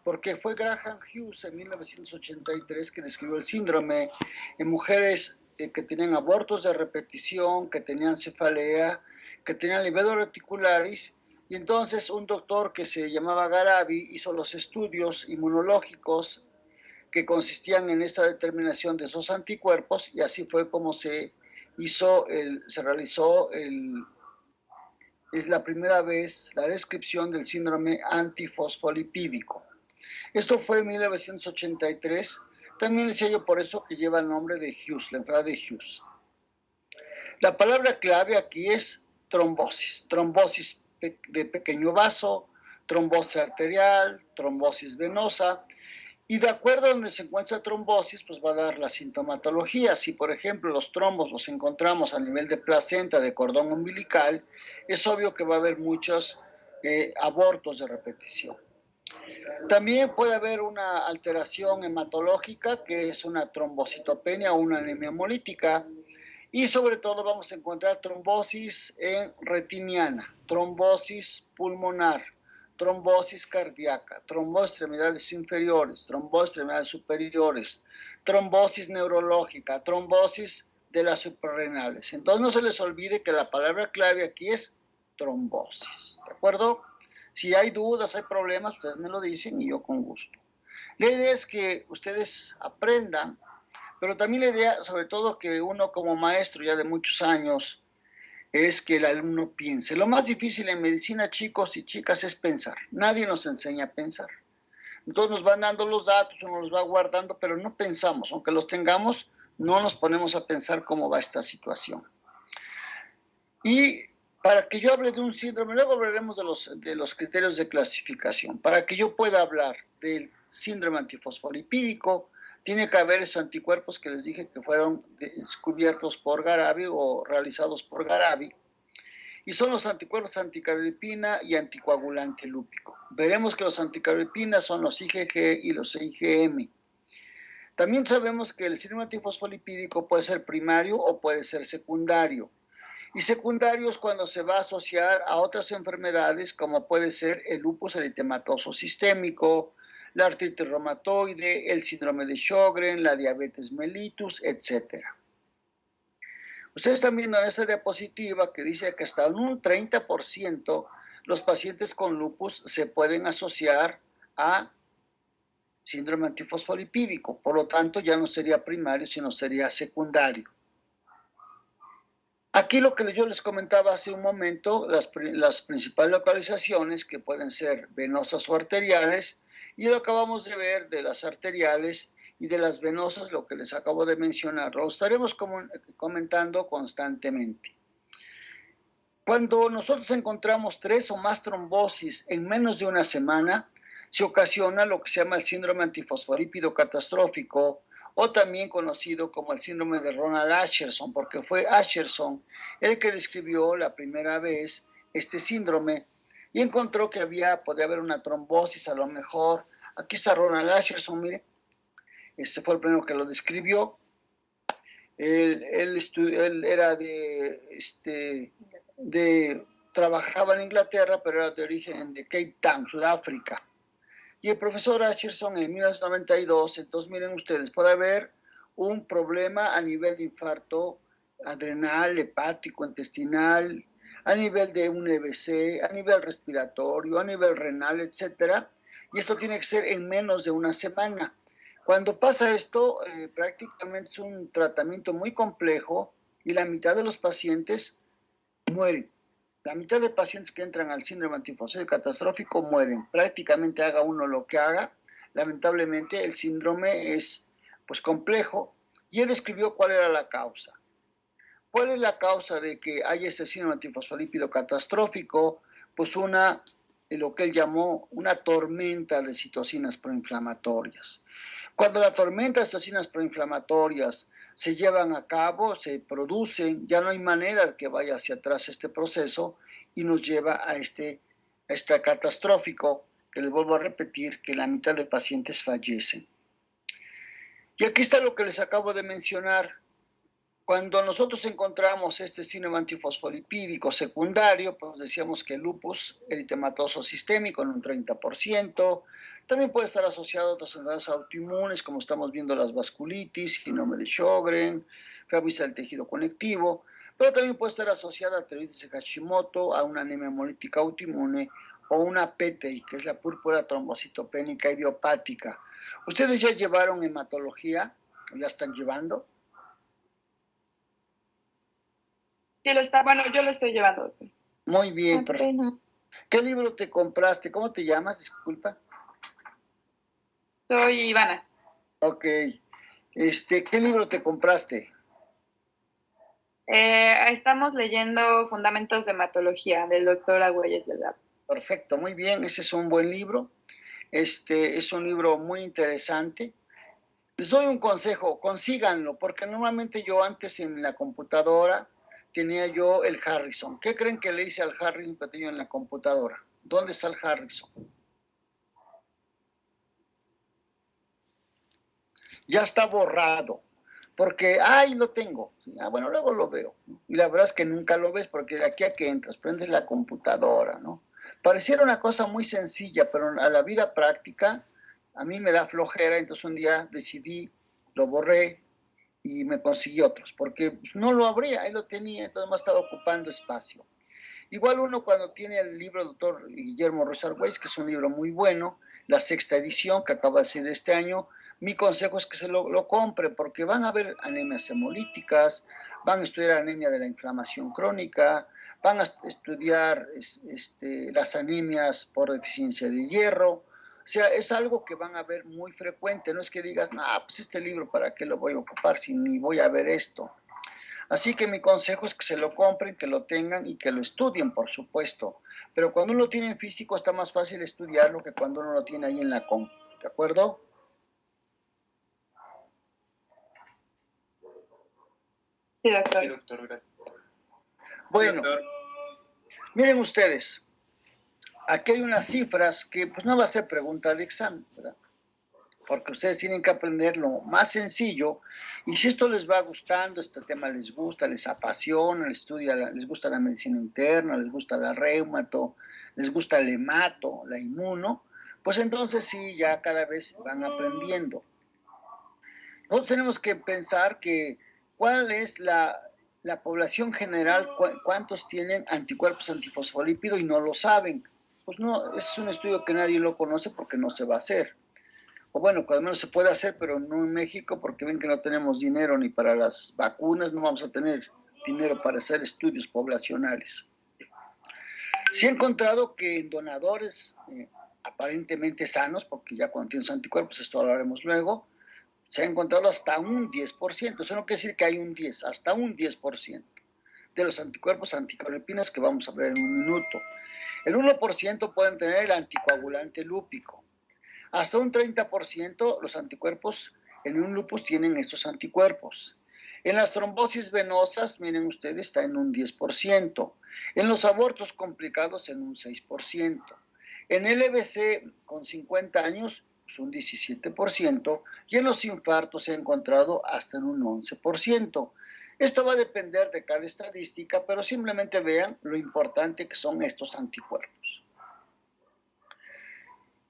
porque fue Graham Hughes en 1983 que describió el síndrome en mujeres que tenían abortos de repetición, que tenían cefalea, que tenían livedo reticularis, y entonces un doctor que se llamaba Garabi hizo los estudios inmunológicos que consistían en esta determinación de esos anticuerpos, y así fue como se realizó es la primera vez la descripción del síndrome antifosfolipídico. Esto fue en 1983. También decía yo por eso que lleva el nombre de Hughes, la enfermedad de Hughes. La palabra clave aquí es trombosis. Trombosis de pequeño vaso, trombosis arterial, trombosis venosa. Y de acuerdo a donde se encuentra trombosis, pues va a dar la sintomatología. Si, por ejemplo, los trombos los encontramos a nivel de placenta, de cordón umbilical, es obvio que va a haber muchos abortos de repetición. También puede haber una alteración hematológica, que es una trombocitopenia o una anemia hemolítica. Y sobre todo vamos a encontrar trombosis retiniana, trombosis pulmonar, trombosis cardíaca, trombosis extremidades inferiores, trombosis extremidades superiores, trombosis neurológica, trombosis de las suprarrenales. Entonces no se les olvide que la palabra clave aquí es trombosis, ¿de acuerdo? Si hay dudas, hay problemas, ustedes me lo dicen y yo con gusto. La idea es que ustedes aprendan, pero también la idea, sobre todo que uno como maestro ya de muchos años, es que el alumno piense. Lo más difícil en medicina, chicos y chicas, es pensar. Nadie nos enseña a pensar. Entonces nos van dando los datos, uno los va guardando, pero no pensamos. Aunque los tengamos, no nos ponemos a pensar cómo va esta situación. Y para que yo hable de un síndrome, luego hablaremos de los criterios de clasificación. Para que yo pueda hablar del síndrome antifosfolipídico, tiene que haber esos anticuerpos que les dije que fueron descubiertos por Garabi o realizados por Garabi, y son los anticuerpos anticardiolipina y anticoagulante lúpico. Veremos que los anticardiolipina son los IgG y los IgM. También sabemos que el síndrome antifosfolipídico puede ser primario o puede ser secundario. Y secundario es cuando se va a asociar a otras enfermedades, como puede ser el lupus eritematoso sistémico, la artritis reumatoide, el síndrome de Sjögren, la diabetes mellitus, etc. Ustedes están viendo en esta diapositiva que dice que hasta un 30% los pacientes con lupus se pueden asociar a síndrome antifosfolipídico. Por lo tanto, ya no sería primario, sino sería secundario. Aquí lo que yo les comentaba hace un momento, las principales localizaciones que pueden ser venosas o arteriales, y lo acabamos de ver de las arteriales y de las venosas, lo que les acabo de mencionar, lo estaremos comentando constantemente. Cuando nosotros encontramos 3 o más trombosis en menos de una semana, se ocasiona lo que se llama el síndrome antifosfolípido catastrófico, o también conocido como el síndrome de Ronald Acherson, porque fue Acherson el que describió la primera vez este síndrome y encontró que podía haber una trombosis a lo mejor. Aquí está Ronald Acherson, mire, este fue el primero que lo describió. Él era trabajaba en Inglaterra, pero era de origen de Cape Town, Sudáfrica. Y el profesor Acherson en 1992, entonces miren ustedes, puede haber un problema a nivel de infarto adrenal, hepático, intestinal, a nivel de un EBC, a nivel respiratorio, a nivel renal, etcétera. Y esto tiene que ser en menos de una semana. Cuando pasa esto, prácticamente es un tratamiento muy complejo y la mitad de los pacientes mueren. La mitad de pacientes que entran al síndrome antifosfolípido catastrófico mueren. Prácticamente haga uno lo que haga, lamentablemente el síndrome es pues complejo, y él describió cuál era la causa. ¿Cuál es la causa de que haya este síndrome antifosfolípido catastrófico? Pues lo que él llamó una tormenta de citocinas proinflamatorias. Cuando la tormenta de citocinas proinflamatorias se llevan a cabo, se producen, ya no hay manera de que vaya hacia atrás este proceso y nos lleva a este catastrófico, que les vuelvo a repetir, que la mitad de pacientes fallecen. Y aquí está lo que les acabo de mencionar. Cuando nosotros encontramos este síndrome antifosfolipídico secundario, pues decíamos que el lupus eritematoso sistémico en un 30%, también puede estar asociado a otras enfermedades autoinmunes, como estamos viendo las vasculitis, síndrome de Sjögren, fibrosis del tejido conectivo, pero también puede estar asociada a tiroides de Hashimoto, a una anemia hemolítica autoinmune o una PTI, que es la púrpura trombocitopénica idiopática. ¿Ustedes ya llevaron hematología? ¿O ya están llevando? Sí, bueno, yo lo estoy llevando, doctor. Muy bien, perfecto. ¿Qué libro te compraste? ¿Cómo te llamas? Disculpa. Soy Ivana. Ok. ¿Qué libro te compraste? Estamos leyendo Fundamentos de Hematología del doctor Agüeyes del Lab. Perfecto, muy bien. Ese es un buen libro. Es un libro muy interesante. Les doy un consejo, consíganlo, porque normalmente yo antes en la computadora tenía yo el Harrison. ¿Qué creen que le hice al Harrison que tenía en la computadora? ¿Dónde está el Harrison? Ya está borrado, porque, ay, lo tengo. Bueno, luego lo veo. Y la verdad es que nunca lo ves, porque de aquí a que entras, prendes la computadora, ¿no? Pareciera una cosa muy sencilla, pero a la vida práctica a mí me da flojera, entonces un día decidí, lo borré y me conseguí otros, porque pues, no lo abría, ahí lo tenía, entonces me estaba ocupando espacio. Igual uno cuando tiene el libro del doctor Guillermo Rosal Weiss, que es un libro muy bueno, la sexta edición que acaba de ser este año, mi consejo es que se lo compre, porque van a ver anemias hemolíticas, van a estudiar anemia de la inflamación crónica, van a estudiar las anemias por deficiencia de hierro. O sea, es algo que van a ver muy frecuente, no es que digas, no, pues este libro, ¿para qué lo voy a ocupar si ni voy a ver esto? Así que mi consejo es que se lo compren, que lo tengan y que lo estudien, por supuesto. Pero cuando uno lo tiene en físico está más fácil estudiarlo que cuando uno lo tiene ahí en la compu. ¿De acuerdo? Sí, doctor. Sí, doctor, gracias. Bueno, Doctor. Miren ustedes, aquí hay unas cifras que pues no va a ser pregunta de examen, ¿verdad? Porque ustedes tienen que aprender lo más sencillo, y si esto les va gustando, este tema les gusta, les apasiona, les gusta la medicina interna, les gusta la reumato, les gusta el hemato, la inmuno, pues entonces sí, ya cada vez van aprendiendo. Nosotros tenemos que pensar que cuál es la población general, cuántos tienen anticuerpos antifosfolípidos y no lo saben. Pues no, es un estudio que nadie lo conoce porque no se va a hacer. O bueno, cuando menos se puede hacer, pero no en México, porque ven que no tenemos dinero ni para las vacunas, no vamos a tener dinero para hacer estudios poblacionales. Se ha encontrado que en donadores aparentemente sanos, porque ya cuando tienes anticuerpos, esto lo haremos luego, se ha encontrado hasta un 10%, eso no quiere decir que hay un 10, hasta un 10% de los anticuerpos anticorrepinas que vamos a ver en un minuto. El 1% pueden tener el anticoagulante lúpico. Hasta un 30% los anticuerpos en un lupus tienen estos anticuerpos. En las trombosis venosas, miren ustedes, está en un 10%. En los abortos complicados, en un 6%. En LBC con 50 años, pues un 17%. Y en los infartos se ha encontrado hasta en un 11%. Esto va a depender de cada estadística, pero simplemente vean lo importante que son estos anticuerpos.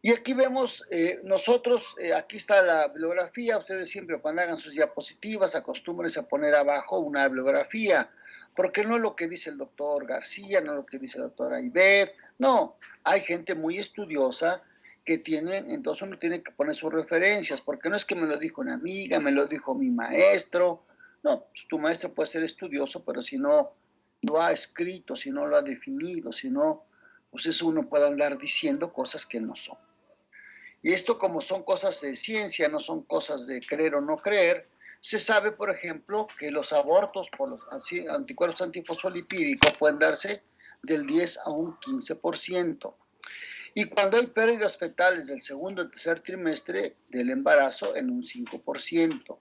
Y aquí vemos, nosotros, aquí está la bibliografía, ustedes siempre cuando hagan sus diapositivas acostúmbrense a poner abajo una bibliografía, porque no es lo que dice el doctor García, no es lo que dice el doctor Aibet, no, hay gente muy estudiosa que tiene, entonces uno tiene que poner sus referencias, porque no es que me lo dijo una amiga, me lo dijo mi maestro, no, pues tu maestro puede ser estudioso, pero si no lo ha escrito, si no lo ha definido, si no, pues eso uno puede andar diciendo cosas que no son. Y esto como son cosas de ciencia, no son cosas de creer o no creer, se sabe, por ejemplo, que los abortos por los anticuerpos antifosfolipídicos pueden darse del 10 a un 15%. Y cuando hay pérdidas fetales del segundo y tercer trimestre del embarazo, en un 5%.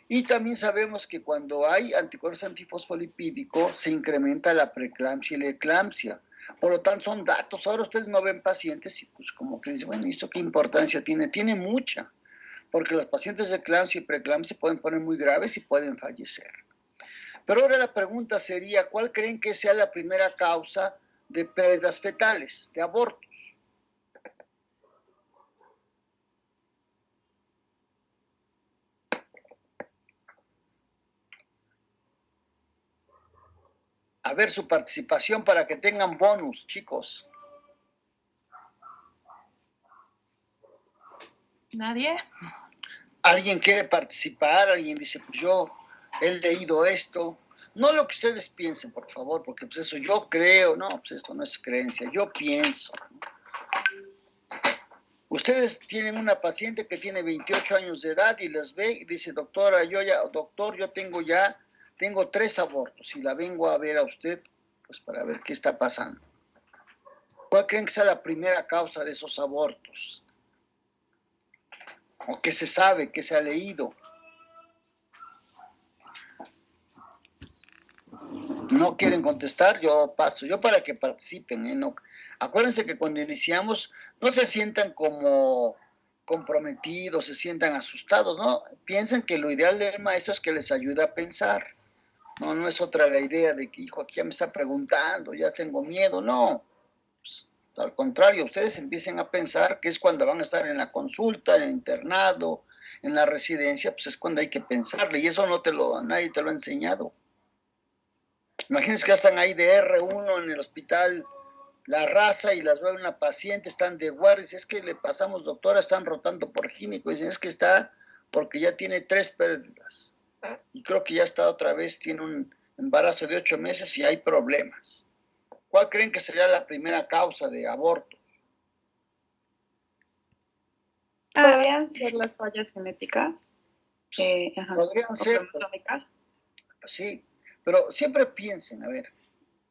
Y también sabemos que cuando hay anticuerpos antifosfolipídicos se incrementa la preeclampsia y la eclampsia. Por lo tanto, son datos. Ahora ustedes no ven pacientes y pues como que dicen, bueno, ¿y esto qué importancia tiene? Tiene mucha, porque los pacientes de eclampsia y preeclampsia se pueden poner muy graves y pueden fallecer. Pero ahora la pregunta sería, ¿cuál creen que sea la primera causa de pérdidas fetales, de abortos? A ver su participación para que tengan bonus, chicos. ¿Nadie? ¿Alguien quiere participar? ¿Alguien dice, pues yo he leído esto? No lo que ustedes piensen, por favor, porque pues eso yo creo, no, pues esto no es creencia, yo pienso. Ustedes tienen una paciente que tiene 28 años de edad y les ve y dice, doctora, doctor, yo tengo 3 abortos y la vengo a ver a usted, pues para ver qué está pasando. ¿Cuál creen que sea la primera causa de esos abortos? ¿O qué se sabe, qué se ha leído? No quieren contestar, yo paso. Yo para que participen, ¿eh? No, acuérdense que cuando iniciamos no se sientan como comprometidos, se sientan asustados, ¿no? Piensen que lo ideal del maestro es que les ayude a pensar. No es otra la idea de que, hijo, aquí ya me está preguntando, ya tengo miedo. No, pues, al contrario, ustedes empiecen a pensar que es cuando van a estar en la consulta, en el internado, en la residencia, pues es cuando hay que pensarle. Y eso nadie te lo ha enseñado. Imagínense que ya están ahí de R1 en el hospital La Raza y las veo una paciente, están de guardia, es que le pasamos, doctora, están rotando por gínico, dicen, es que está porque ya tiene 3 pérdidas. Y creo que ya está otra vez, tiene un embarazo de 8 meses y hay problemas. ¿Cuál creen que sería la primera causa de aborto? ¿Podrían ser las fallas genéticas? Podrían ser, sí, pero siempre piensen, a ver.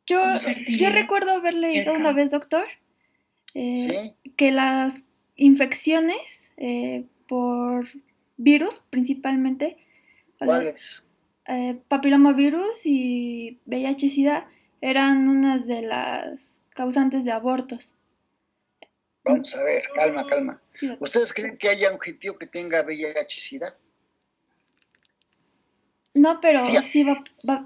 Yo recuerdo haber leído una vez, doctor, ¿Sí? que las infecciones por virus, principalmente, ¿Cuáles? papilomavirus y VIH-Sida, eran unas de las causantes de abortos. Vamos a ver, calma. Sí, doctor. ¿Ustedes creen que haya un gentío que tenga VIH-Sida? No, pero Sí, sí,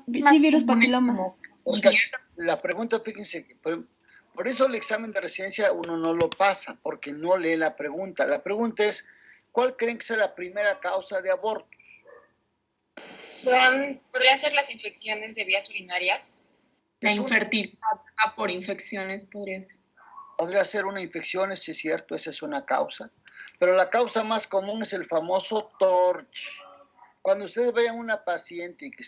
sí virus papiloma. Oscar, la pregunta, fíjense, por eso el examen de residencia uno no lo pasa, porque no lee la pregunta. La pregunta es, ¿cuál creen que sea la primera causa de abortos? ¿Podrían ser las infecciones de vías urinarias? La infertilidad por infecciones podría ser. Podría ser una infección, sí es cierto, esa es una causa. Pero la causa más común es el famoso TORCH. Cuando ustedes vean una paciente y que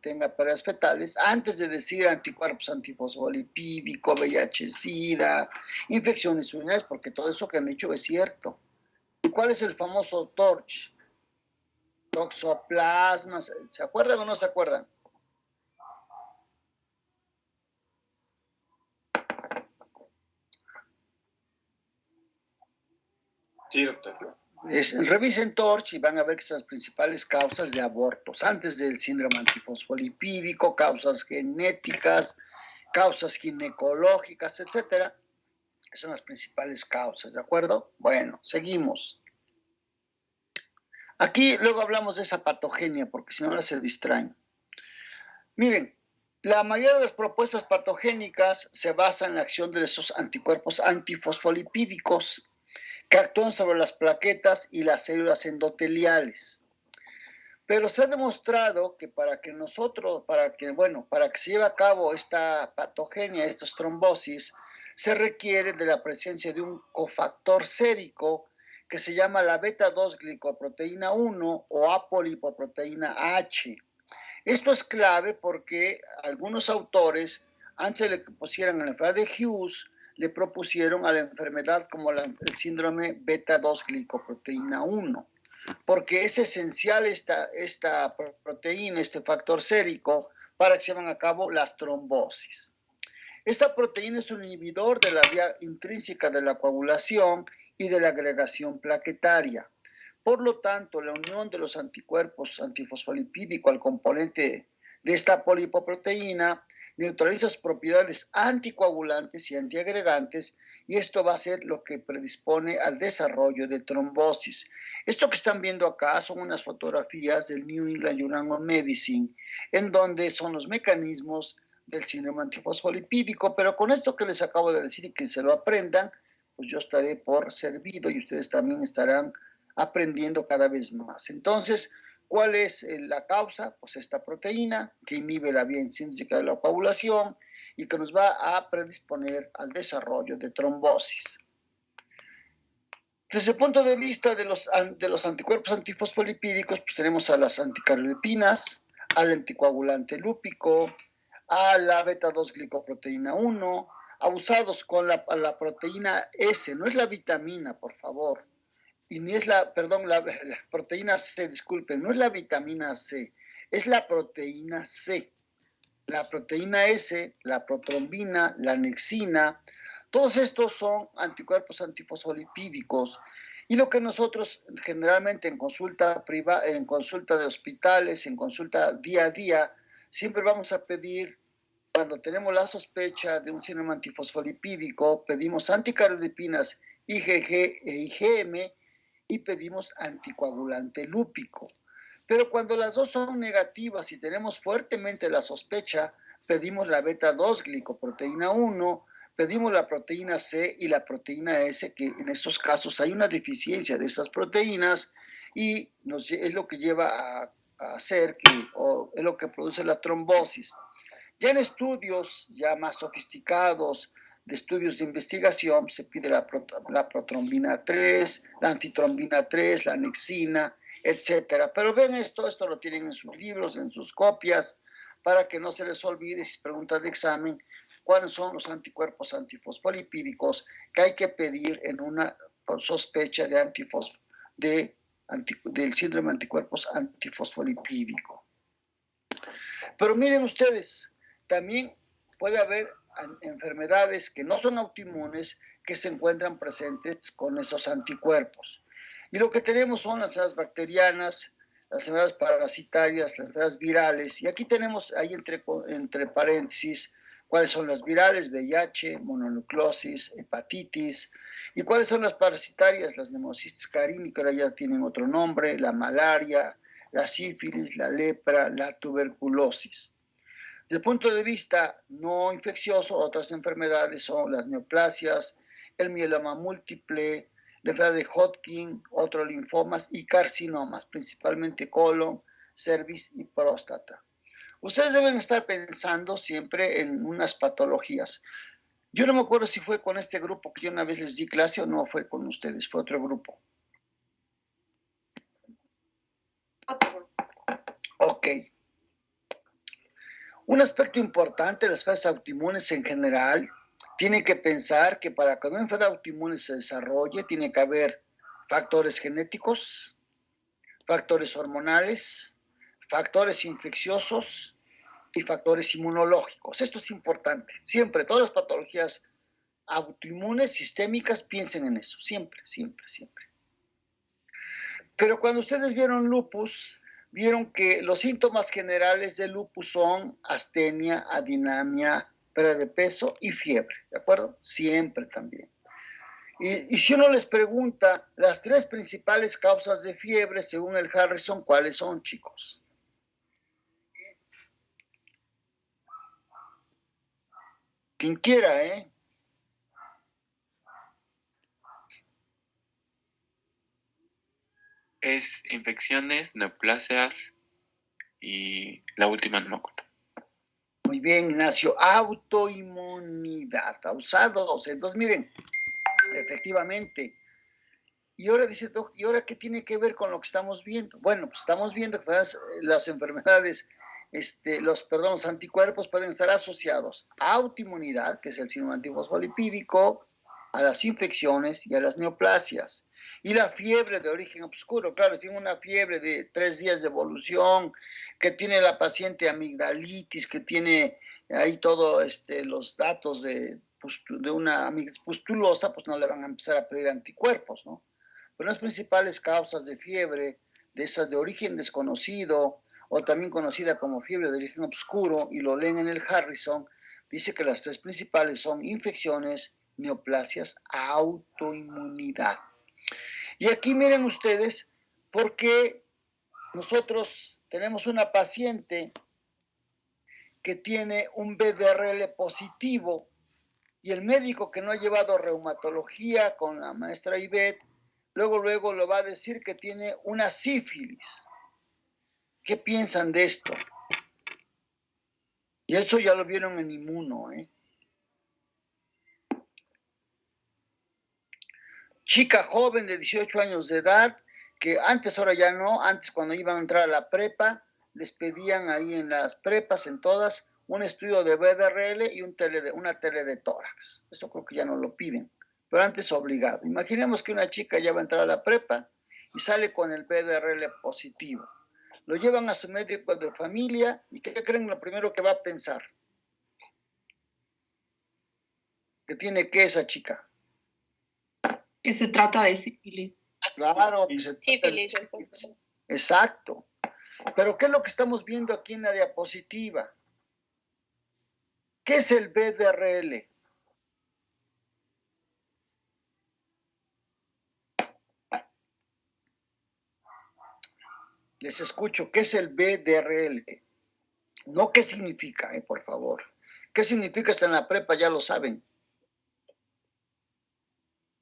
tenga pérdidas fetales, antes de decir anticuerpos antifosfolipídico, VIH-Sida, infecciones urinarias, porque todo eso que han dicho es cierto. ¿Y cuál es el famoso TORCH? Toxoplasmas, ¿se acuerdan o no se acuerdan? Sí, doctor. Revisen TORCH y van a ver que son las principales causas de abortos, antes del síndrome antifosfolipídico, causas genéticas, causas ginecológicas, etcétera, que son las principales causas, ¿de acuerdo? Bueno, seguimos. Aquí luego hablamos de esa patogenia, porque si no ahora se distraen. Miren, la mayoría de las propuestas patogénicas se basan en la acción de esos anticuerpos antifosfolipídicos que actúan sobre las plaquetas y las células endoteliales. Pero se ha demostrado que para que se lleve a cabo esta patogenia, estas trombosis, se requiere de la presencia de un cofactor sérico que se llama la beta-2-glicoproteína 1 o apolipoproteína H. Esto es clave porque algunos autores, antes de que pusieran la enfermedad de Hughes, le propusieron a la enfermedad como el síndrome beta-2-glicoproteína 1, porque es esencial esta proteína, este factor sérico, para que se lleven a cabo las trombosis. Esta proteína es un inhibidor de la vía intrínseca de la coagulación y de la agregación plaquetaria. Por lo tanto, la unión de los anticuerpos antifosfolipídicos al componente de esta polipoproteína neutraliza sus propiedades anticoagulantes y antiagregantes y esto va a ser lo que predispone al desarrollo de trombosis. Esto que están viendo acá son unas fotografías del New England Journal of Medicine, en donde son los mecanismos del síndrome antifosfolipídico, pero con esto que les acabo de decir y que se lo aprendan, pues yo estaré por servido y ustedes también estarán aprendiendo cada vez más. Entonces, ¿cuál es la causa? Pues esta proteína que inhibe la vía intrínseca de la coagulación y que nos va a predisponer al desarrollo de trombosis. Desde el punto de vista de los anticuerpos antifosfolipídicos, pues tenemos a las anticardiolipinas, al anticoagulante lúpico, a la beta-2-glicoproteína 1, abusados con la proteína S, no es la vitamina, por favor, y ni es la proteína C, disculpen, no es la vitamina C, es la proteína C. La proteína S, la protrombina, la anexina, todos estos son anticuerpos antifosfolipídicos. Y lo que nosotros generalmente en consulta privada, en consulta de hospitales, en consulta día a día, siempre vamos a pedir, cuando tenemos la sospecha de un síndrome antifosfolipídico, pedimos anticardiolipinas IgG e IgM y pedimos anticoagulante lúpico. Pero cuando las dos son negativas y tenemos fuertemente la sospecha, pedimos la beta-2-glicoproteína 1, pedimos la proteína C y la proteína S, que en estos casos hay una deficiencia de esas proteínas y es lo que lleva a hacer o es lo que produce la trombosis. Ya en estudios ya más sofisticados, de estudios de investigación, se pide la protrombina 3, la antitrombina 3, la anexina, etcétera. Pero ven esto lo tienen en sus libros, en sus copias, para que no se les olvide, si preguntas de examen, cuáles son los anticuerpos antifosfolipídicos que hay que pedir en una sospecha del síndrome de anticuerpos antifosfolipídico. Pero miren ustedes, también puede haber enfermedades que no son autoinmunes que se encuentran presentes con esos anticuerpos. Y lo que tenemos son las enfermedades bacterianas, las enfermedades parasitarias, las enfermedades virales. Y aquí tenemos ahí entre paréntesis cuáles son las virales, VIH, mononucleosis, hepatitis. Y cuáles son las parasitarias, las neumocistis carini, que ahora ya tienen otro nombre, la malaria, la sífilis, la lepra, la tuberculosis. Desde el punto de vista no infeccioso, otras enfermedades son las neoplasias, el mieloma múltiple, la enfermedad de Hodgkin, otros linfomas y carcinomas, principalmente colon, cervix y próstata. Ustedes deben estar pensando siempre en unas patologías. Yo no me acuerdo si fue con este grupo que yo una vez les di clase o no fue con ustedes, fue otro grupo. Ok. Un aspecto importante de las enfermedades autoinmunes en general, tienen que pensar que para que una enfermedad autoinmune se desarrolle, tiene que haber factores genéticos, factores hormonales, factores infecciosos y factores inmunológicos. Esto es importante. Siempre, todas las patologías autoinmunes, sistémicas, piensen en eso. Siempre, siempre, siempre. Pero cuando ustedes vieron lupus, vieron que los síntomas generales del lupus son astenia, adinamia, pérdida de peso y fiebre, ¿de acuerdo? Siempre también. Y si uno les pregunta, las 3 principales causas de fiebre, según el Harrison, ¿cuáles son, chicos? Quien quiera, ¿eh? Es infecciones, neoplasias y la última no me acuerdo. Muy bien, Ignacio. Autoinmunidad, usados. Entonces, miren, efectivamente. Y ahora dice, Doc, ¿y ahora qué tiene que ver con lo que estamos viendo? Bueno, pues estamos viendo que las enfermedades, los anticuerpos pueden estar asociados a autoinmunidad, que es el síndrome antifosfolipídico, a las infecciones y a las neoplasias. Y la fiebre de origen oscuro, claro, si tiene una fiebre de 3 días de evolución, que tiene la paciente amigdalitis, que tiene ahí todos los datos de una amigdalitis pustulosa, pues no le van a empezar a pedir anticuerpos, ¿no? Pero las principales causas de fiebre, de esas de origen desconocido, o también conocida como fiebre de origen oscuro, y lo leen en el Harrison, dice que las 3 principales son infecciones, neoplasias, autoinmunidad. Y aquí miren ustedes, porque nosotros tenemos una paciente que tiene un BDRL positivo y el médico que no ha llevado reumatología con la maestra Ivette, luego lo va a decir que tiene una sífilis. ¿Qué piensan de esto? Y eso ya lo vieron en Inmuno, ¿eh? Chica joven de 18 años de edad, que antes, ahora ya no, antes cuando iban a entrar a la prepa, les pedían ahí en las prepas, en todas, un estudio de BDRL y una tele de tórax. Eso creo que ya no lo piden, pero antes obligado. Imaginemos que una chica ya va a entrar a la prepa y sale con el BDRL positivo. Lo llevan a su médico de familia y ¿qué creen lo primero que va a pensar? ¿Que tiene qué esa chica? Que se trata de sífilis. Claro. Sífilis. Exacto. Pero ¿qué es lo que estamos viendo aquí en la diapositiva? ¿Qué es el BDRL? Les escucho, ¿qué es el BDRL? No qué significa, por favor. ¿Qué significa? Hasta en la prepa ya lo saben.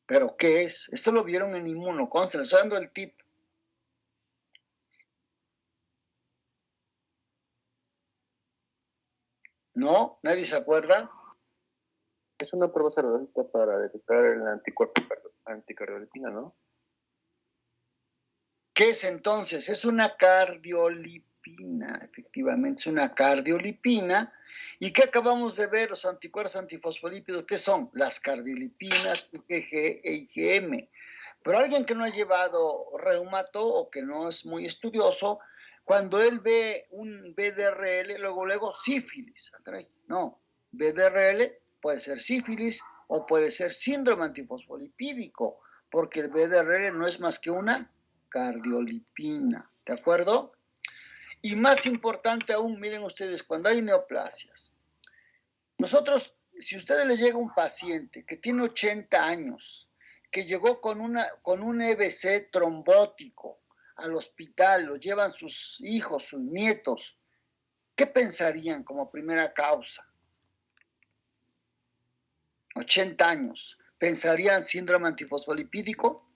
¿Pero qué es? Eso lo vieron en Inmuno, les estoy dando el tip. ¿No? ¿Nadie se acuerda? Es una prueba serológica para detectar el anticuerpo anticardiolipina, ¿no? ¿Qué es entonces? Es una cardiolipina, efectivamente, es una cardiolipina. ¿Y qué acabamos de ver? Los anticuerpos antifosfolípidos, ¿qué son? Las cardiolipinas, IgG e IgM. Pero alguien que no ha llevado reumato o que no es muy estudioso, cuando él ve un BDRL, luego sífilis. No, BDRL puede ser sífilis o puede ser síndrome antifosfolipídico, porque el BDRL no es más que una cardiolipina, ¿de acuerdo? Y más importante aún, miren ustedes, cuando hay neoplasias, nosotros, si a ustedes les llega un paciente que tiene 80 años, que llegó con un EBC trombótico al hospital, lo llevan sus hijos, sus nietos, ¿qué pensarían como primera causa? 80 años, ¿pensarían síndrome antifosfolipídico?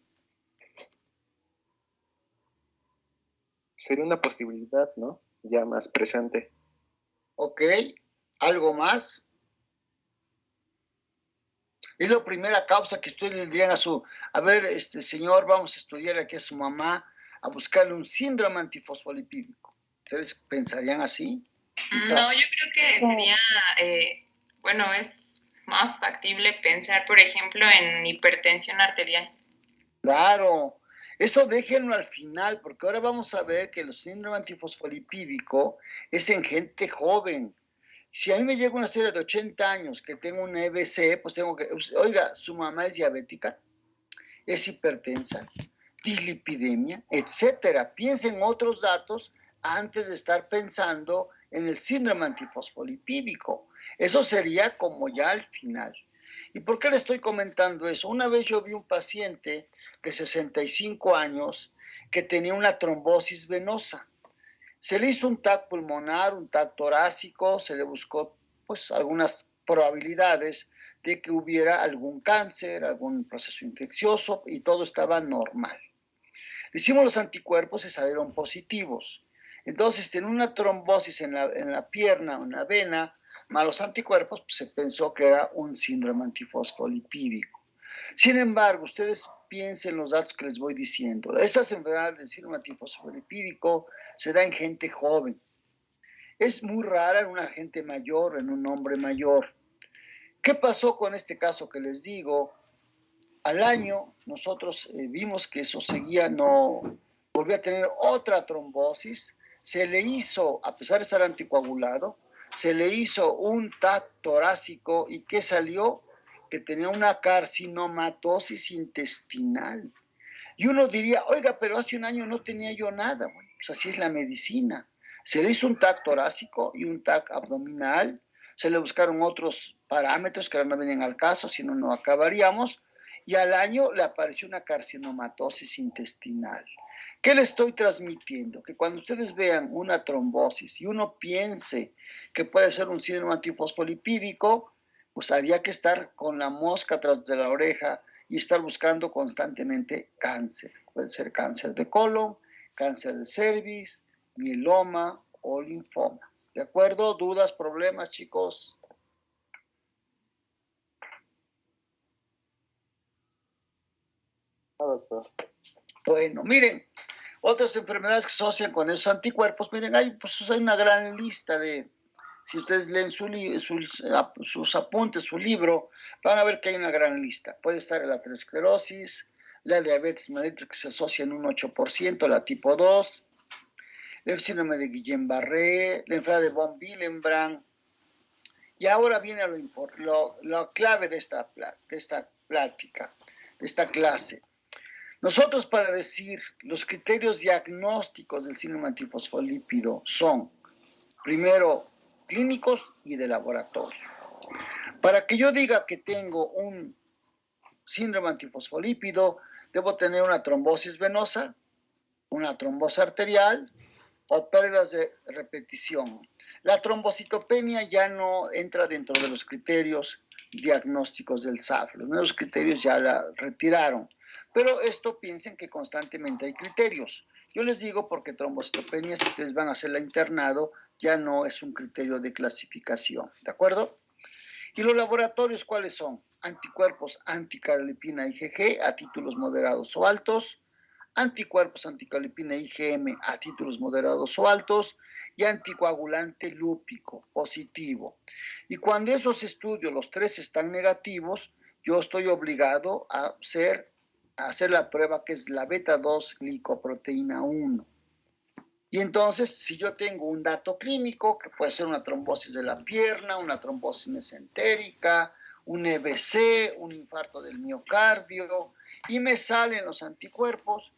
Sería una posibilidad, ¿no? Ya más presente. Ok, ¿algo más? Es la primera causa que ustedes le dirían a ver, señor, vamos a estudiar aquí a su mamá, a buscarle un síndrome antifosfolipídico. ¿Ustedes pensarían así? No, yo creo que sería, es más factible pensar, por ejemplo, en hipertensión arterial. Claro, eso déjenlo al final, porque ahora vamos a ver que el síndrome antifosfolipídico es en gente joven. Si a mí me llega una serie de 80 años que tengo un EBC, pues tengo que, oiga, su mamá es diabética, es hipertensa, dislipidemia, etcétera. Piensen otros datos antes de estar pensando en el síndrome antifosfolipídico. Eso sería como ya al final. ¿Y por qué le estoy comentando eso? Una vez yo vi un paciente de 65 años que tenía una trombosis venosa. Se le hizo un TAC pulmonar, un TAC torácico, se le buscó pues algunas probabilidades de que hubiera algún cáncer, algún proceso infeccioso y todo estaba normal. Hicimos los anticuerpos y salieron positivos. Entonces, tiene una trombosis en la pierna o en la vena, más los anticuerpos, pues, se pensó que era un síndrome antifosfolipídico. Sin embargo, ustedes piensen los datos que les voy diciendo. Estas enfermedades del síndrome antifosfolipídico se da en gente joven. Es muy rara en una gente mayor, en un hombre mayor. ¿Qué pasó con este caso que les digo? Al año nosotros vimos que eso seguía, no volvió a tener otra trombosis, se le hizo, a pesar de estar anticoagulado, se le hizo un TAC torácico y ¿qué salió? Que tenía una carcinomatosis intestinal. Y uno diría, oiga, pero hace un año no tenía yo nada. Bueno, pues así es la medicina. Se le hizo un TAC torácico y un TAC abdominal, se le buscaron otros parámetros que ahora no vienen al caso, si no, no acabaríamos, y al año le apareció una carcinomatosis intestinal. ¿Qué le estoy transmitiendo? Que cuando ustedes vean una trombosis y uno piense que puede ser un síndrome antifosfolipídico, pues había que estar con la mosca atrás de la oreja y estar buscando constantemente cáncer. Puede ser cáncer de colon, cáncer de cervix, mieloma o linfomas. ¿De acuerdo? ¿Dudas, problemas, chicos? Bueno, miren, otras enfermedades que se asocian con esos anticuerpos, miren, hay una gran lista de, si ustedes leen sus apuntes, su libro, van a ver que hay una gran lista. Puede estar la aterosclerosis, la diabetes mellitus que se asocia en un 8%, la tipo 2, el síndrome de Guillain-Barré, la enfermedad de von Willebrand. Y ahora viene lo clave de esta plática, de esta clase. Nosotros, para decir los criterios diagnósticos del síndrome antifosfolípido son, primero, clínicos y de laboratorio. Para que yo diga que tengo un síndrome antifosfolípido, debo tener una trombosis venosa, una trombosis arterial o pérdidas de repetición. La trombocitopenia ya no entra dentro de los criterios diagnósticos del SAF. Los nuevos criterios ya la retiraron. Pero esto piensen que constantemente hay criterios. Yo les digo porque trombocitopenia, si ustedes van a hacer la internado, ya no es un criterio de clasificación. ¿De acuerdo? ¿Y los laboratorios cuáles son? Anticuerpos anticarolipina IgG a títulos moderados o altos, anticuerpos anticarolipina IgM a títulos moderados o altos y anticoagulante lúpico positivo. Y cuando esos estudios, los tres están negativos, yo estoy obligado a hacer la prueba que es la beta-2 glicoproteína 1. Y entonces, si yo tengo un dato clínico, que puede ser una trombosis de la pierna, una trombosis mesentérica, un EBC, un infarto del miocardio, y me salen los anticuerpos,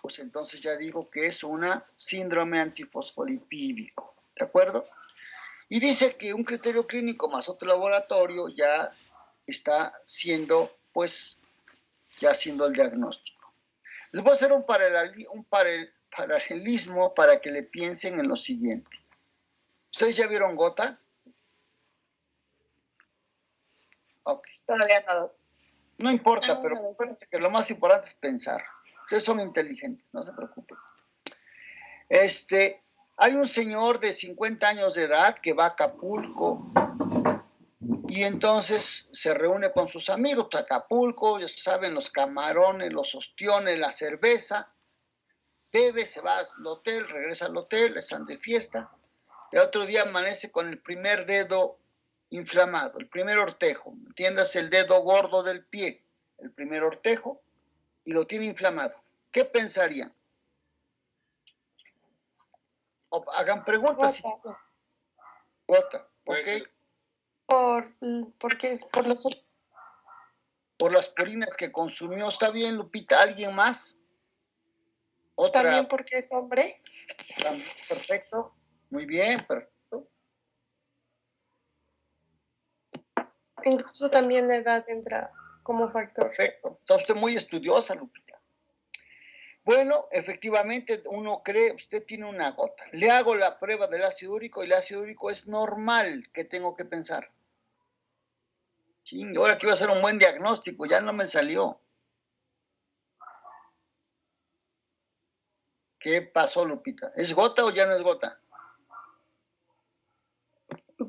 pues entonces ya digo que es una síndrome antifosfolipídico, ¿de acuerdo? Y dice que un criterio clínico más otro laboratorio ya está siendo, pues, ya haciendo el diagnóstico. Les voy a hacer un paralelismo para que le piensen en lo siguiente. ¿Ustedes ya vieron gota? Ok. Todavía no. No importa, pero acuérdense que lo más importante es pensar. Ustedes son inteligentes, no se preocupen. Hay un señor de 50 años de edad que va a Acapulco y entonces se reúne con sus amigos a Acapulco, ya saben, los camarones, los ostiones, la cerveza, bebe, se va al hotel, regresa al hotel, están de fiesta, y otro día amanece con el primer dedo inflamado, el primer ortejo, entiéndase el dedo gordo del pie, el primer ortejo, y lo tiene inflamado. ¿Qué pensarían? Hagan preguntas. Gota, ¿ok? Porque es por los... Por las purinas que consumió. ¿Está bien, Lupita? ¿Alguien más? ¿Otra? También porque es hombre. Perfecto. Muy bien, perfecto. Incluso también la edad entra como factor. Perfecto. Está usted muy estudiosa, Lupita. Bueno, efectivamente, uno cree, usted tiene una gota. Le hago la prueba del ácido úrico y el ácido úrico es normal. ¿Qué tengo que pensar? Ching, ahora que iba a hacer un buen diagnóstico, ya no me salió. ¿Qué pasó, Lupita? ¿Es gota o ya no es gota?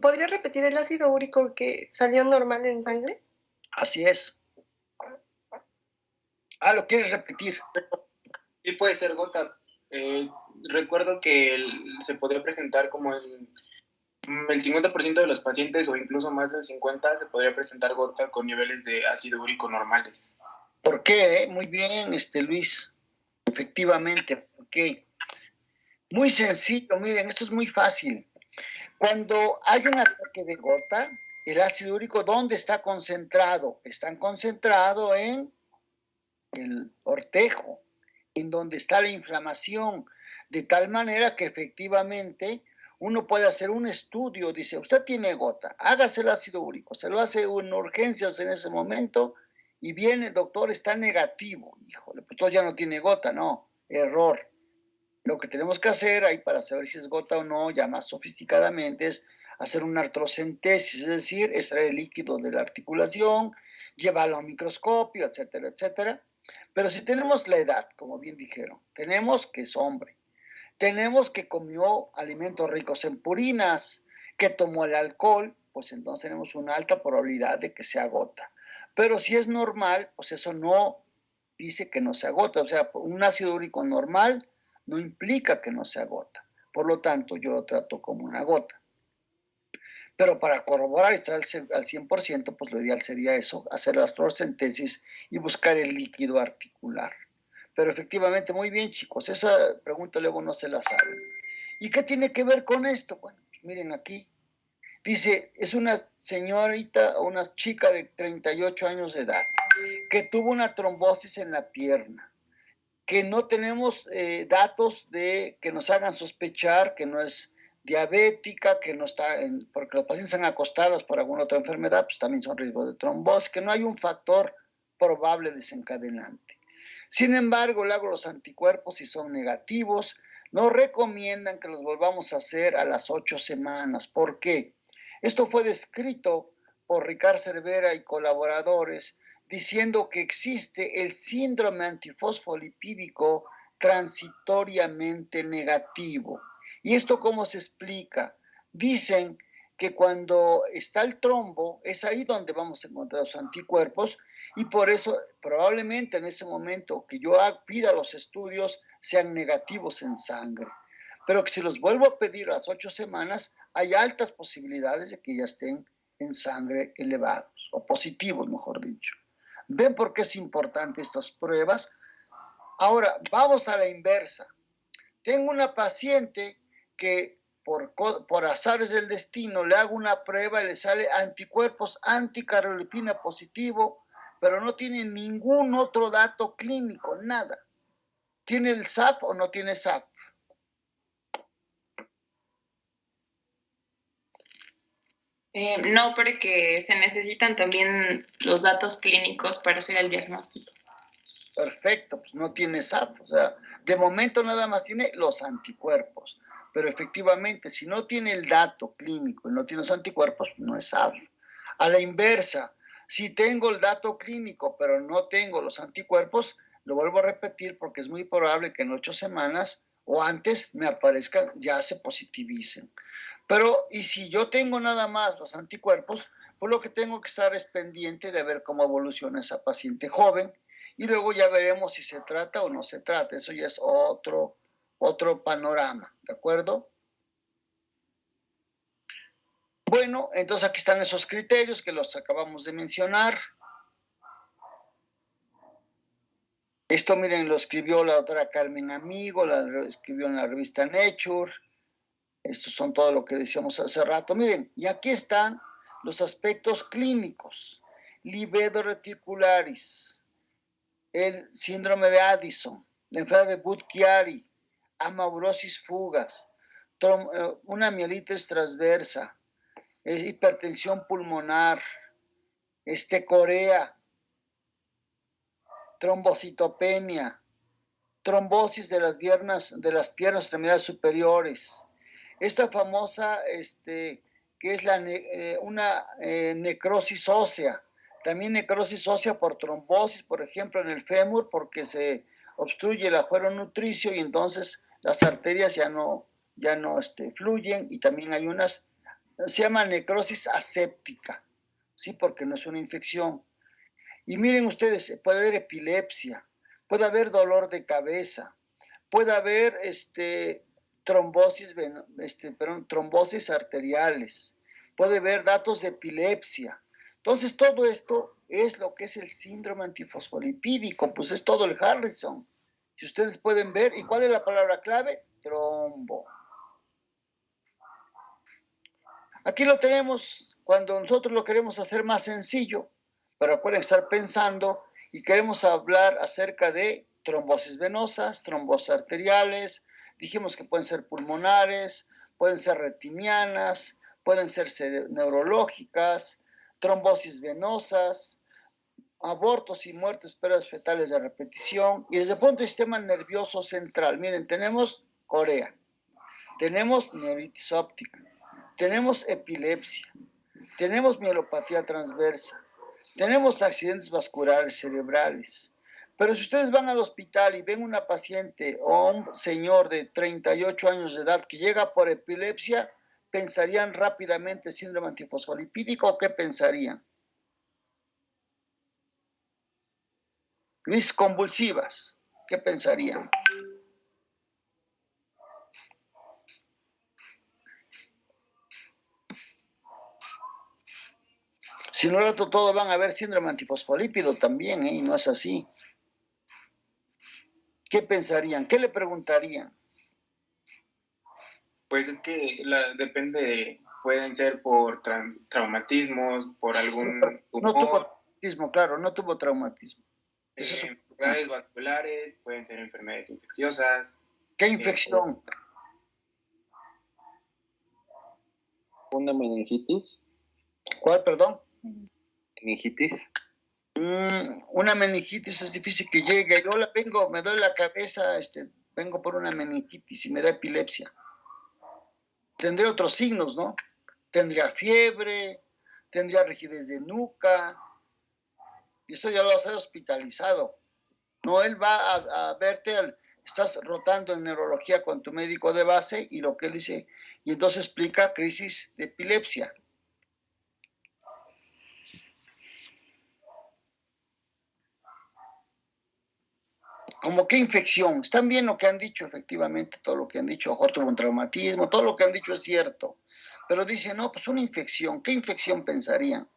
¿Podría repetir el ácido úrico que salió normal en sangre? Así es. ¿Lo quieres repetir? Sí, puede ser gota. Recuerdo que se podría presentar como el 50% de los pacientes o incluso más del 50% se podría presentar gota con niveles de ácido úrico normales. ¿Por qué? Muy bien, Luis. Efectivamente, ¿por qué? Muy sencillo, miren, esto es muy fácil. Cuando hay un ataque de gota, el ácido úrico, ¿dónde está concentrado? Está concentrado en el ortejo, en donde está la inflamación, de tal manera que efectivamente uno puede hacer un estudio, dice, usted tiene gota, hágase el ácido úrico, se lo hace en urgencias en ese momento y viene, doctor, está negativo. Híjole, pues todo ya no tiene gota, no, error. Lo que tenemos que hacer ahí para saber si es gota o no, ya más sofisticadamente, es hacer una artrocentesis, es decir, extraer el líquido de la articulación, llevarlo a un microscopio, etcétera, etcétera. Pero si tenemos la edad, como bien dijeron, tenemos que es hombre, tenemos que comió alimentos ricos en purinas, que tomó el alcohol, pues entonces tenemos una alta probabilidad de que se agota. Pero si es normal, pues eso no dice que no se agota. O sea, un ácido úrico normal no implica que no se agota. Por lo tanto, yo lo trato como una gota. Pero para corroborar y estar al 100%, pues lo ideal sería eso, hacer la artrocentesis y buscar el líquido articular. Pero efectivamente, muy bien, chicos, esa pregunta luego no se la saben. ¿Y qué tiene que ver con esto? Bueno, pues miren aquí. Dice, es una señorita, una chica de 38 años de edad, que tuvo una trombosis en la pierna, que no tenemos datos de que nos hagan sospechar que no es diabética, que no está, porque los pacientes están acostadas por alguna otra enfermedad, pues también son riesgos de trombosis, que no hay un factor probable desencadenante. Sin embargo, luego los anticuerpos, si son negativos, nos recomiendan que los volvamos a hacer a las 8 semanas. ¿Por qué? Esto fue descrito por Ricard Cervera y colaboradores, diciendo que existe el síndrome antifosfolipídico transitoriamente negativo. ¿Y esto cómo se explica? Dicen que cuando está el trombo, es ahí donde vamos a encontrar los anticuerpos, y por eso probablemente en ese momento que yo pida los estudios sean negativos en sangre. Pero que si los vuelvo a pedir a las 8 semanas, hay altas posibilidades de que ya estén en sangre elevados, o positivos, mejor dicho. ¿Ven por qué es importante estas pruebas? Ahora, vamos a la inversa. Tengo una paciente que por azares del destino le hago una prueba y le sale anticuerpos anticardiolipina positivo, pero no tiene ningún otro dato clínico, nada. ¿Tiene el SAP o no tiene SAP? No, porque se necesitan también los datos clínicos para hacer el diagnóstico. Perfecto, pues no tiene SAP. O sea, de momento nada más tiene los anticuerpos. Pero efectivamente, si no tiene el dato clínico y no tiene los anticuerpos, no es SAP. A la inversa, si tengo el dato clínico, pero no tengo los anticuerpos, lo vuelvo a repetir porque es muy probable que en 8 semanas o antes me aparezcan, ya se positivicen. Pero, y si yo tengo nada más los anticuerpos, pues lo que tengo que estar es pendiente de ver cómo evoluciona esa paciente joven y luego ya veremos si se trata o no se trata. Eso ya es otro panorama, ¿de acuerdo? Bueno, entonces aquí están esos criterios que los acabamos de mencionar. Esto, miren, lo escribió la doctora Carmen Amigo, lo escribió en la revista Nature. Estos son todo lo que decíamos hace rato. Miren, y aquí están los aspectos clínicos. Livedo reticularis, el síndrome de Addison, la enfermedad de Budd-Chiari, amaurosis fugas, una mielitis transversa, hipertensión pulmonar, corea, trombocitopenia, trombosis de las piernas extremidades superiores. Esta famosa, que es una necrosis ósea, también necrosis ósea por trombosis, por ejemplo, en el fémur, porque se obstruye el ajuero nutricio y entonces las arterias ya no fluyen, y también hay unas, se llama necrosis aséptica, ¿sí? Porque no es una infección. Y miren ustedes, puede haber epilepsia, puede haber dolor de cabeza, puede haber trombosis arteriales, puede haber datos de epilepsia. Entonces, todo esto es lo que es el síndrome antifosfolipídico, pues es todo el Harrison. Si ustedes pueden ver, ¿y cuál es la palabra clave? Trombo. Aquí lo tenemos cuando nosotros lo queremos hacer más sencillo, pero pueden estar pensando y queremos hablar acerca de trombosis venosas, trombosis arteriales, dijimos que pueden ser pulmonares, pueden ser retinianas, pueden ser neurológicas, trombosis venosas, abortos y muertes esperas fetales de repetición. Y desde el punto del sistema nervioso central, miren, tenemos corea, tenemos neuritis óptica, tenemos epilepsia, tenemos mielopatía transversa, tenemos accidentes vasculares cerebrales. Pero si ustedes van al hospital y ven una paciente o un señor de 38 años de edad que llega por epilepsia, ¿pensarían rápidamente síndrome antifosfolipídico o qué pensarían? Crisis convulsivas, ¿qué pensarían? Si no rato todo van a ver síndrome antifosfolípido también, y no es así. ¿Qué pensarían? ¿Qué le preguntarían? Pues es que depende, pueden ser por traumatismos, por algún No tuvo traumatismo, claro, no tuvo traumatismo. Enfermedades vasculares, pueden ser enfermedades infecciosas. ¿Qué infección? ¿Una meningitis? ¿Cuál, perdón? ¿Meningitis? Una meningitis es difícil que llegue. Yo me duele la cabeza, vengo por una meningitis y me da epilepsia. Tendría otros signos, ¿no? Tendría fiebre, tendría rigidez de nuca, y eso ya lo va a ser hospitalizado. No, él va a verte, estás rotando en neurología con tu médico de base y lo que él dice, y entonces explica crisis de epilepsia. ¿Cómo qué infección? Están bien lo que han dicho, efectivamente, todo lo que han dicho. Ojo, tuvo un traumatismo, todo lo que han dicho es cierto. Pero dicen, no, pues una infección. ¿Qué infección pensarían?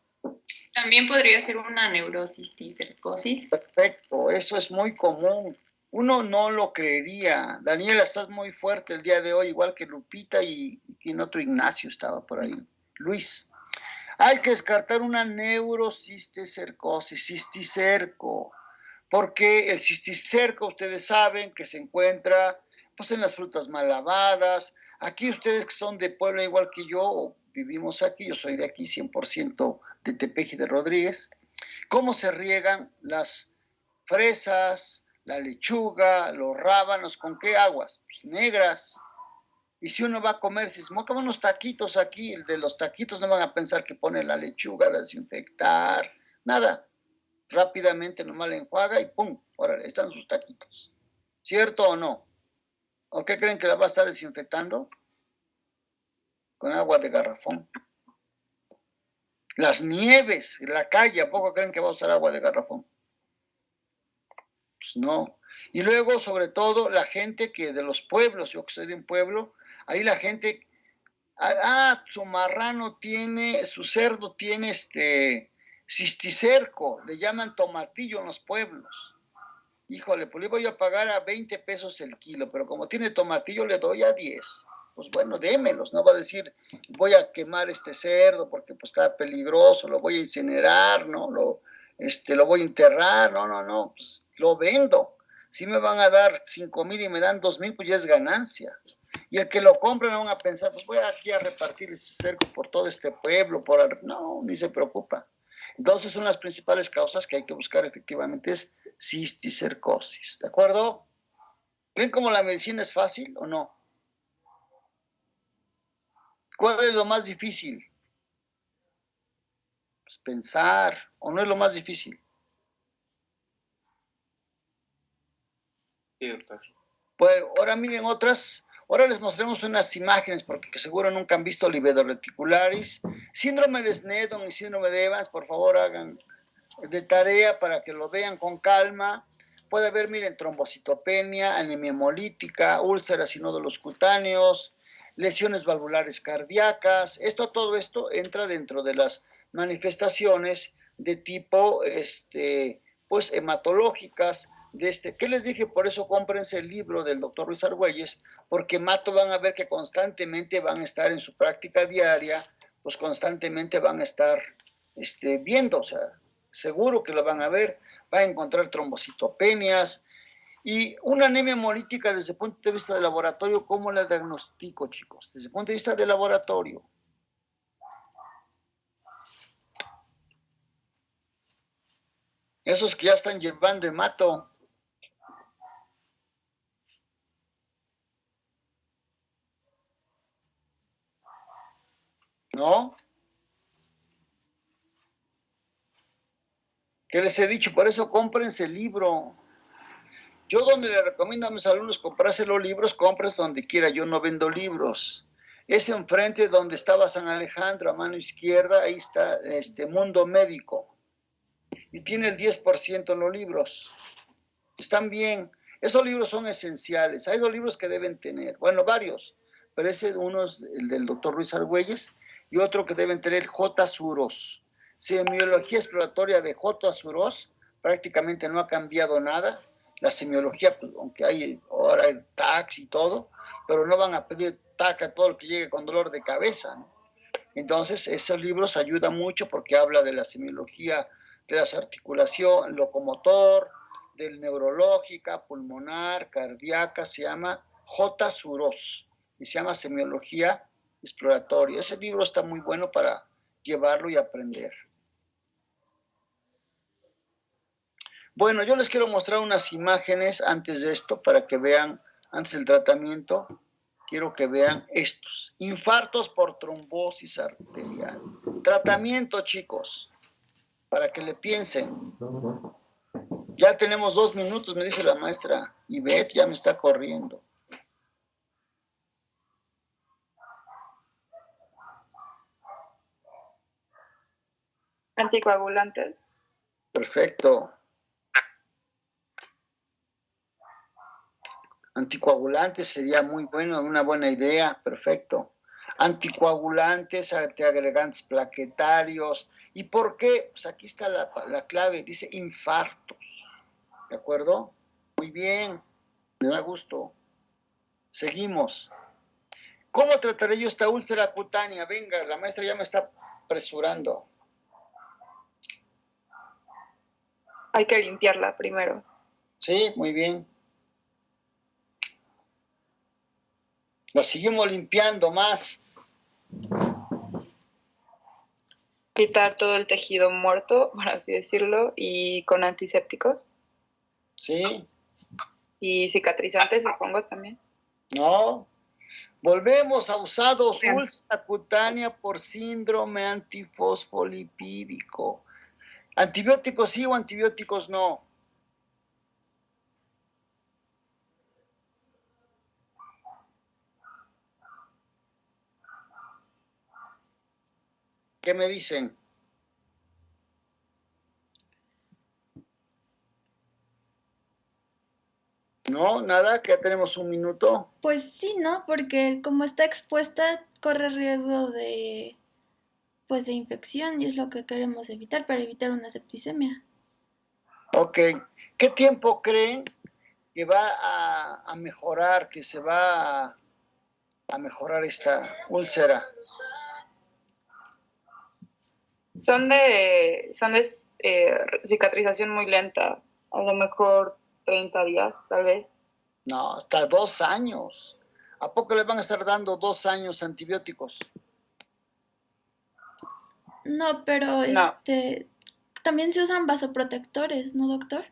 También podría ser una neurocisticercosis. Perfecto, eso es muy común. Uno no lo creería. Daniela, estás muy fuerte el día de hoy, igual que Lupita y en otro Ignacio estaba por ahí. Luis. Hay que descartar una neurocisticercosis, cisticerco. Porque el cisticerco, ustedes saben que se encuentra pues, en las frutas mal lavadas. Aquí ustedes que son de Puebla igual que yo, o vivimos aquí, yo soy de aquí 100% de Tepeji de Rodríguez. ¿Cómo se riegan las fresas, la lechuga, los rábanos? ¿Con qué aguas? Pues negras. Y si uno va a comer, si se mocan unos taquitos aquí, el de los taquitos no van a pensar que pone la lechuga, la desinfectar, nada. Rápidamente nomás la enjuaga y ¡pum! Órale, están sus taquitos. ¿Cierto o no? ¿O qué creen que la va a estar desinfectando? Con agua de garrafón. Las nieves en la calle, ¿a poco creen que va a usar agua de garrafón? Pues no. Y luego, sobre todo, la gente que de los pueblos, yo que soy de un pueblo, ahí la gente, su marrano tiene, su cerdo tiene cisticerco, le llaman tomatillo en los pueblos. Híjole, pues le voy a pagar a 20 pesos el kilo, pero como tiene tomatillo le doy a 10. Pues bueno, démelos, no va a decir, voy a quemar este cerdo porque pues está peligroso, lo voy a incinerar, ¿no? Lo voy a enterrar, no, pues lo vendo. Si me van a dar 5,000 y me dan 2,000, pues ya es ganancia. Y el que lo compra no van a pensar, pues voy aquí a repartir ese cerco por todo este pueblo, no, ni se preocupa. Entonces son las principales causas que hay que buscar efectivamente, es cisticercosis, ¿de acuerdo? ¿Ven cómo la medicina es fácil o no? ¿Cuál es lo más difícil? Pues pensar, ¿o no es lo más difícil? Sí, doctor. Pues ahora miren ahora les mostremos unas imágenes porque seguro nunca han visto livedo reticularis, síndrome de Sneddon y síndrome de Evans, por favor hagan de tarea para que lo vean con calma. Puede haber, miren, trombocitopenia, anemia hemolítica, úlceras y nódulos cutáneos, lesiones valvulares cardíacas. Todo esto entra dentro de las manifestaciones de tipo, pues, hematológicas. ¿Qué les dije? Por eso cómprense el libro del doctor Luis Argüelles, porque van a ver que constantemente van a estar en su práctica diaria, pues constantemente van a estar viendo, o sea, seguro que lo van a ver, va a encontrar trombocitopenias, Y una anemia hemolítica desde el punto de vista del laboratorio, ¿cómo la diagnostico, chicos? Desde el punto de vista del laboratorio. Esos que ya están llevando hemato. ¿No? ¿Qué les he dicho? Por eso cómprense el libro. Yo donde le recomiendo a mis alumnos comprarse los libros, compres donde quiera. Yo no vendo libros. Es enfrente donde estaba San Alejandro, a mano izquierda, ahí está Mundo Médico. Y tiene el 10% en los libros. Están bien. Esos libros son esenciales. Hay 2 libros que deben tener. Bueno, varios. Pero ese uno es el del doctor Ruiz Argüelles y otro que deben tener J. Suros. Semiología exploratoria de J. Suros prácticamente no ha cambiado nada. La semiología, pues, aunque hay ahora el TAC y todo, pero no van a pedir TAC a todo el que llegue con dolor de cabeza, ¿no? Entonces, esos libros ayudan mucho porque habla de la semiología de las articulaciones, locomotor, del neurológica, pulmonar, cardíaca, se llama J. Suros y se llama Semiología Exploratoria. Ese libro está muy bueno para llevarlo y aprender. Bueno, yo les quiero mostrar unas imágenes antes de esto para que vean, antes del tratamiento, quiero que vean estos. Infartos por trombosis arterial. Tratamiento, chicos, para que le piensen. Ya tenemos 2 minutos, me dice la maestra Ivette, ya me está corriendo. Anticoagulantes. Perfecto. Anticoagulantes sería muy bueno, una buena idea, perfecto. Anticoagulantes, antiagregantes plaquetarios. ¿Y por qué? Pues aquí está la clave, dice infartos. ¿De acuerdo? Muy bien, me da gusto. Seguimos. ¿Cómo trataré yo esta úlcera cutánea? Venga, la maestra ya me está apresurando. Hay que limpiarla primero. Sí, muy bien. La seguimos limpiando más. Quitar todo el tejido muerto, por así decirlo, y con antisépticos. Sí. Y cicatrizantes, supongo, también. No. Volvemos a usados úlcera cutánea por síndrome antifosfolipídico. ¿Antibióticos sí o antibióticos no? ¿Qué me dicen? No, nada, que ya tenemos 1 minuto. Pues sí, ¿no? Porque como está expuesta, corre riesgo de, pues, de infección y es lo que queremos evitar para evitar una septicemia. Ok. ¿Qué tiempo creen que va a mejorar, que se va a mejorar esta úlcera? Son de cicatrización muy lenta. A lo mejor 30 días, tal vez. No, hasta 2 años. ¿A poco le van a estar dando 2 años antibióticos? No, pero No. también se usan vasoprotectores, ¿no, doctor?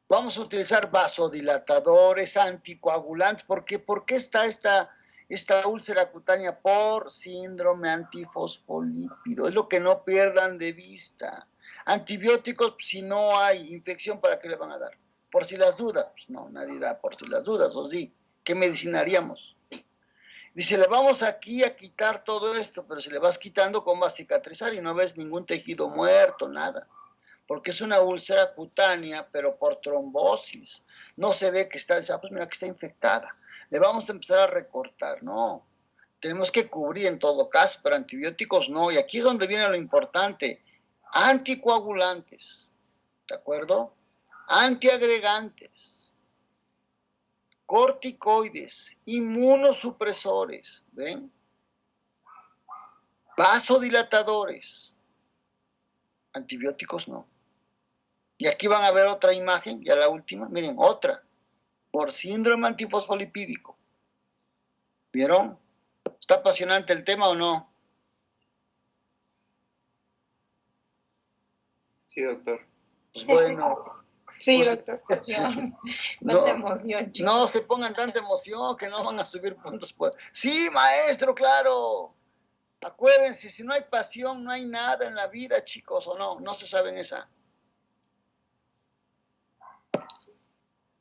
Vamos a utilizar vasodilatadores, anticoagulantes. ¿Por qué está esta úlcera cutánea? Por síndrome antifosfolípido. Es lo que no pierdan de vista. Antibióticos, si no hay infección, ¿para qué le van a dar? Por si las dudas. Pues no, nadie da por si las dudas, ¿o sí? ¿Qué medicinaríamos? Dice, le vamos aquí a quitar todo esto, pero si le vas quitando, ¿cómo vas a cicatrizar? Y no ves ningún tejido muerto, nada. Porque es una úlcera cutánea, pero por trombosis. No se ve que está, pues mira que está infectada. Le vamos a empezar a recortar, no. Tenemos que cubrir en todo caso, pero antibióticos no. Y aquí es donde viene lo importante. Anticoagulantes, ¿de acuerdo? Antiagregantes, corticoides, inmunosupresores, ¿ven? Vasodilatadores. Antibióticos no. Y aquí van a ver otra imagen, ya la última, miren, otra, por síndrome antifosfolipídico. ¿Vieron? ¿Está apasionante el tema o no? Sí, doctor. Pues bueno. Sí, Pues, doctor. Emoción. no, Tanta emoción, chicos. no se pongan tanta emoción que no van a subir puntos. Sí, maestro, claro. Acuérdense, si no hay pasión, no hay nada en la vida, chicos, ¿o no? No se saben esa.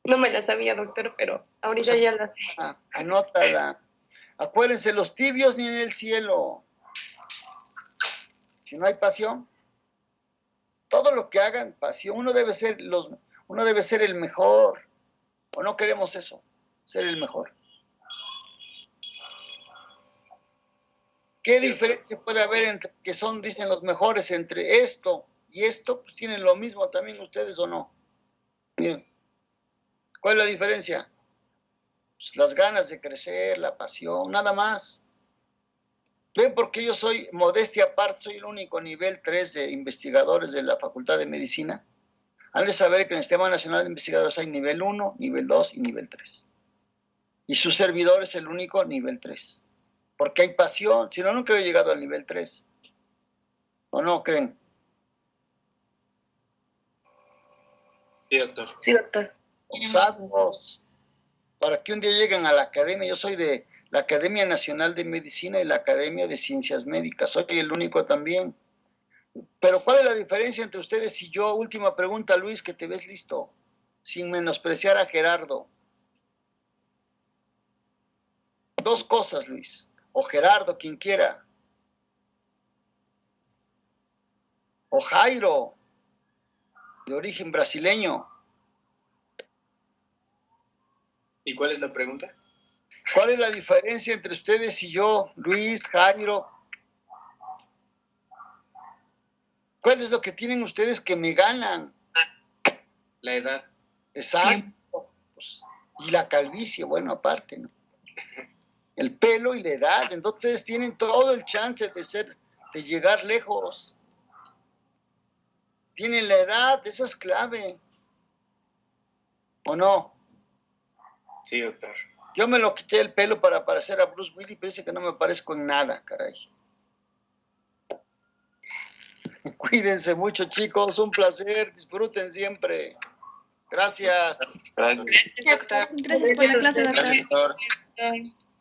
No me la sabía, doctor, pero ahorita ya la sé. Anótala. Acuérdense, los tibios ni en el cielo. Si no hay pasión, todo lo que hagan, pasión, uno debe ser el mejor. ¿O no queremos eso? Ser el mejor. ¿Qué diferencia puede haber entre que son, dicen los mejores, entre esto y esto? Pues tienen lo mismo también ustedes, ¿o no? Miren, ¿cuál es la diferencia? Pues las ganas de crecer, la pasión, nada más. ¿Ven? Porque yo soy, modestia aparte, soy el único nivel 3 de investigadores de la Facultad de Medicina. Han de saber que en el Sistema Nacional de Investigadores hay nivel 1, nivel 2 y nivel 3. Y su servidor es el único nivel 3. Porque hay pasión, si no, nunca he llegado al nivel 3. ¿O no creen? Sí, doctor. Sí, doctor. Sabos, para que un día lleguen a la academia. Yo soy de la Academia Nacional de Medicina y la Academia de Ciencias Médicas. Soy el único también. Pero ¿cuál es la diferencia entre ustedes y yo? Última pregunta, Luis, que te ves listo. Sin menospreciar a Gerardo. Dos cosas, Luis. O Gerardo, quien quiera. O Jairo, de origen brasileño. ¿Y cuál es la pregunta? ¿Cuál es la diferencia entre ustedes y yo, Luis, Jairo? ¿Cuál es lo que tienen ustedes que me ganan? La edad. Exacto. Pues, y la calvicie, bueno, aparte, ¿no? El pelo y la edad. Entonces ustedes tienen todo el chance de llegar lejos. Tienen la edad, esa es clave. ¿O no? Sí, doctor. Yo me lo quité el pelo para parecer a Bruce Willis, pero dice que no me parezco en nada, caray. Cuídense mucho, chicos. Un placer. Disfruten siempre. Gracias. Gracias. Gracias, doctor. Gracias por la clase, doctor. Gracias, doctor.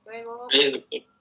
Luego. Gracias, doctor.